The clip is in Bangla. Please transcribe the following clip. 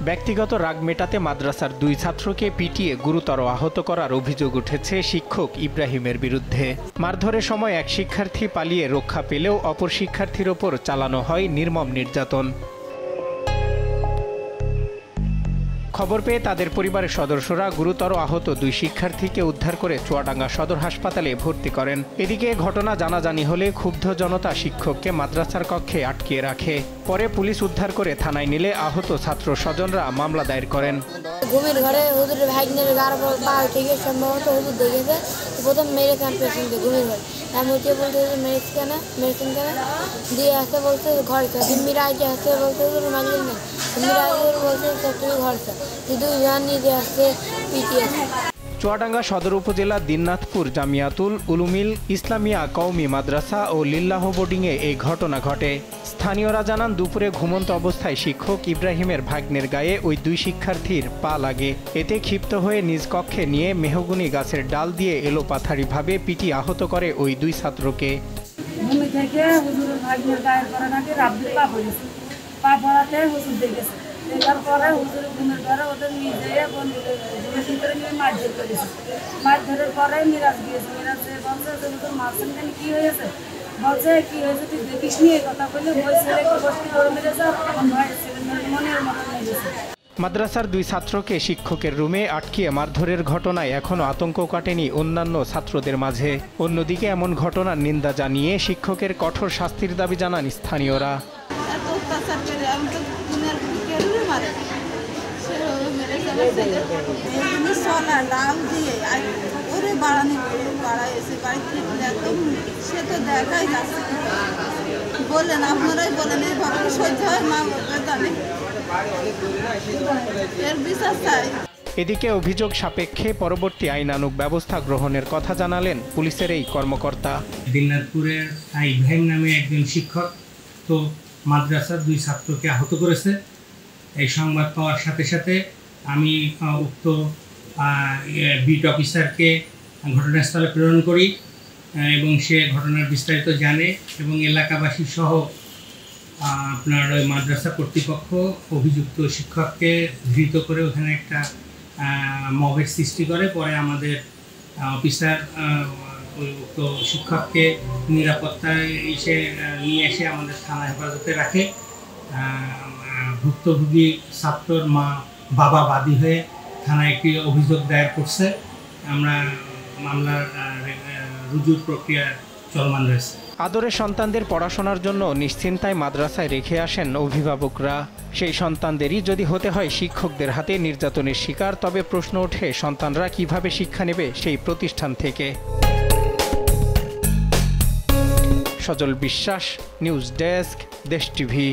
ব্যক্তিগত রাগ মেটাতে মাদ্রাসার 2 ছাত্রকে পিটিয়ে গুরুতর আহত করার অভিযোগ উঠেছে শিক্ষক ইব্রাহিমের বিরুদ্ধে। মারধরের সময় এক শিক্ষার্থী পালিয়ে রক্ষা পেলেও অপর শিক্ষার্থীর ওপর চালানো হয় নির্মম নির্যাতন। খবর পেয়ে তাদের পরিবারের সদস্যরা গুরুতর আহত 2 শিক্ষার্থীকে উদ্ধার করে চুয়াডাঙ্গা সদর হাসপাতালে ভর্তি করেন। এদিকে ঘটনা জানাজানি হলে ক্ষুব্ধ জনতা শিক্ষককে মাদ্রাসার কক্ষে আটকিয়ে রাখে। পরে পুলিশ উদ্ধার করে থানায় নিলে আহত ছাত্র স্বজনরা মামলা দায়ের করেন। ঘুমের ঘরে হুজুরের ভাইগনের গার পা থেকে সম্ভবত হুজুর দেখেছে, প্রথম মেরেছেন পেশেন্টকে ঘুমের ঘরে। আমি উঠে বলতে মেরেছেন কেন দিয়ে আসতে বলতে ঘরটা মিরাজে আসতে বলতে হুজুর মানলেন না, মিরাজের বলতে তুমি ঘরটা 2 জন নিয়ে আসতে পিটিয়ে। চুয়াডাঙ্গা সদর উপজেলা দিননাথপুর জামিয়াতুল উলুমিল ইসলামিয়া কওমি মাদ্রাসা ও লিল্লাহ বোর্ডিংয়ে এই ঘটনা ঘটে। স্থানীয়রা জানান দুপুরে ঘুমন্ত অবস্থায় শিক্ষক ইব্রাহিমের ভাগ্নের গায়ে ওই 2 শিক্ষার্থীর পা লাগে। এতে ক্ষিপ্ত হয়ে নিজ কক্ষে নিয়ে মেহগুনি গাছের ডাল দিয়ে এলোপাথারিভাবে পিটি আহত করে ওই 2 ছাত্রকে। ভূমি থেকে হুজুরের ভাগ্নের গায়ের পরে নাকি রাব্বির পা পড়েছে, পা পড়াতে হুজুর দেখেছে। দেখার পরে হুজুরের ঘুমের ঘরে ওদের নিয়ে যেয়ে ভিতরে নিয়ে মারধর করেছে। মারধরের পরে মিরাজ গিয়েছে, মিরাজে বলছে যে হুজুর মারছেন কেন, কি হয়েছে? বলছে কি হয়েছে তুই দেখিস নি, এই কথা বললে ওই ছেলেকে বসতে করে মেরেছে, আমার ভাই মনের মতো মেরেছে। মাদ্রাসার 2 ছাত্রকে শিক্ষকের রুমে আটকিয়ে মারধরের ঘটনায় এখনও আতঙ্ক কাটেনি অন্যান্য ছাত্রদের মাঝে। অন্যদিকে এমন ঘটনার নিন্দা জানিয়ে শিক্ষকের কঠোর শাস্তির দাবি জানান স্থানীয়রা। আপনারাই বলেন এই ঘটনা সহ্য হয় না, জানে এর বিচার চাই। এদিকে অভিযোগ সাপেক্ষে পরবর্তী আইনানুগ ব্যবস্থা গ্রহণের কথা জানালেন পুলিশের এই কর্মকর্তা। দিনাজপুরের ইব্রাহিম নামে একজন শিক্ষক তো মাদ্রাসার 2 ছাত্রকে আহত করেছে। এই সংবাদ পাওয়ার সাথে সাথে আমি উক্ত বিট অফিসারকে ঘটনাস্থলে প্রেরণ করি এবং সে ঘটনার বিস্তারিত জানে এবং এলাকাবাসী সহ আপনার ওই মাদ্রাসা কর্তৃপক্ষ অভিযুক্ত শিক্ষককে ধৃত করে ওখানে একটা মবের সৃষ্টি করে। পরে আমাদের অফিসার উক্ত শিক্ষককে নিরাপত্তায় নিয়ে এসে আমাদের থানা হেফাজতে রাখে। ভুক্তভোগী ছাত্রর বাবা বাদী হয়ে থানায় একটি অভিযোগ দায়ের করছে। আমরা মামলার রুজুর প্রক্রিয়া চলমান রয়েছে। আদরের সন্তানদের পড়াশোনার জন্য নিশ্চিন্তায় মাদ্রাসায় রেখে আসেন অভিভাবকরা। সেই সন্তানদেরই যদি হতে হয় শিক্ষকদের হাতে নির্যাতনের শিকার, তবে প্রশ্ন ওঠে সন্তানরা কিভাবে শিক্ষা নেবে সেই প্রতিষ্ঠান থেকে। সজল বিশ্বাস, নিউজ ডেস্ক, দেশ টিভি।